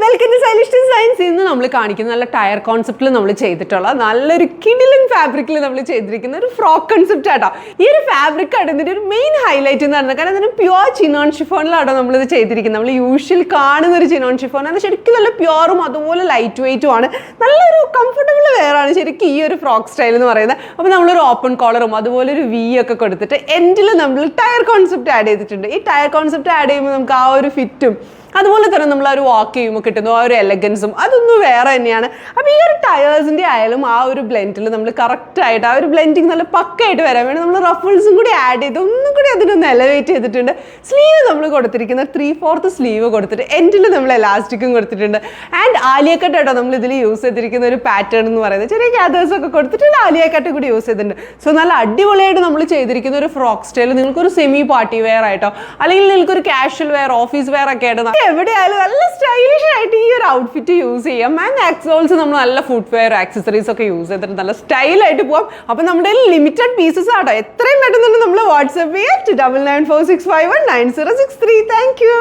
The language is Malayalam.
Welcome to stylish designs. ഇന്ന് നമ്മൾ കാണിക്കുന്ന നല്ല ടയർ കോൺസെപ്റ്റിൽ നമ്മൾ ചെയ്തിട്ടുള്ള നല്ലൊരു കിടിലൻ ഫാബ്രിക്കിൽ നമ്മൾ ചെയ്തിരിക്കുന്ന ഒരു ഫ്രോക്ക് കൺസെപ്റ്റ് ആട്ടോ. ഈ ഒരു ഫാബ്രിക് ആണ് ഇതിൻ്റെ ഒരു മെയിൻ ഹൈലൈറ്റ് എന്ന് പറയുന്നത്. കാരണം ഇതിന് പ്യുവർ ചിനോൺ ഷിഫോണിലാണോ നമ്മളിത് ചെയ്തിരിക്കുന്നത്. നമ്മൾ യൂഷ്വൽ കാണുന്ന ഒരു ചിനോൺ ഷിഫോൺ അത് ശരിക്കും നല്ല പ്യുവറും അതുപോലെ ലൈറ്റ് വെയ്റ്റും ആണ്. നല്ലൊരു കംഫർട്ടബിൾ വെയർ ആണ് ശരിക്കും ഈ ഒരു ഫ്രോക്ക് സ്റ്റൈൽ എന്ന് പറയുന്നത്. അപ്പോൾ നമ്മളൊരു ഓപ്പൺ കോളറും അതുപോലെ ഒരു വി ഒക്കെ കൊടുത്തിട്ട് എൻഡിൽ നമ്മൾ ടയർ കോൺസെപ്റ്റ് ആഡ് ചെയ്തിട്ടുണ്ട്. ഈ ടയർ കോൺസെപ്റ്റ് ആഡ് ചെയ്യുമ്പോൾ നമുക്ക് ആ ഒരു ഫിറ്റും അതുപോലെ തന്നെ നമ്മൾ ആ ഒരു വാക്ക് ചെയ്യുമ്പോൾ കിട്ടുന്ന ആ ഒരു എലഗൻസും അതൊന്നും വേറെ തന്നെയാണ്. അപ്പോൾ ഈ ഒരു ടയേഴ്സിൻ്റെ ആയാലും ആ ഒരു ബ്ലെൻഡിൽ നമ്മൾ കറക്റ്റായിട്ട് ആ ഒരു ബ്ലെൻഡിങ് നല്ല പക്കായിട്ട് വരാൻ വേണ്ടി നമ്മൾ റഫിൾസും കൂടി ആഡ് ചെയ്ത് ഒന്നും കൂടി അതിനൊന്ന് എലവേറ്റ് ചെയ്തിട്ടുണ്ട്. സ്ലീവ് നമ്മൾ കൊടുത്തിരിക്കുന്ന 3/4 സ്ലീവ് കൊടുത്തിട്ട് എൻഡിൽ നമ്മൾ എലാസ്റ്റിക്കും കൊടുത്തിട്ടുണ്ട്. ആൻഡ് ആലിയ കട്ട് കേട്ടോ നമ്മൾ ഇതിൽ യൂസ് ചെയ്തിരിക്കുന്ന ഒരു പാറ്റേൺ എന്ന് പറയുന്നത്. ചെറിയ ഗ്യാദേഴ്സ് ഒക്കെ കൊടുത്തിട്ട് ആലിയ കട്ട് കൂടി യൂസ് ചെയ്തിട്ടുണ്ട്. സോ നല്ല അടിപൊളിയായിട്ട് നമ്മൾ ചെയ്തിരിക്കുന്ന ഒരു ഫ്രോക്ക് സ്റ്റൈൽ നിങ്ങൾക്കൊരു സെമി പാർട്ടി വെയർ ആയിട്ടോ അല്ലെങ്കിൽ നിങ്ങൾക്കൊരു കാഷ്വൽ വെയർ ഓഫീസ് വെയർ ഒക്കെ ആയിട്ട് എവിടെയായാലും നല്ല സ്റ്റൈലിഷ് ആയിട്ട് ഈ ഒരു ഔട്ട്ഫിറ്റ് യൂസ് ചെയ്യാം. ആൻഡ് ആക്സസറീസ് നമ്മൾ നല്ല ഫുഡ് വെയർ ആക്സസറീസ് ഒക്കെ യൂസ് ചെയ്തിട്ട് നല്ല സ്റ്റൈലായിട്ട് പോകാം. അപ്പം നമ്മുടെ ലിമിറ്റഡ് പീസസ് ആട്ടോ. എത്രയും പെട്ടെന്ന് നമ്മൾ വാട്സ്ആപ്പ് ചെയ്യാം 9946519063. Thank you.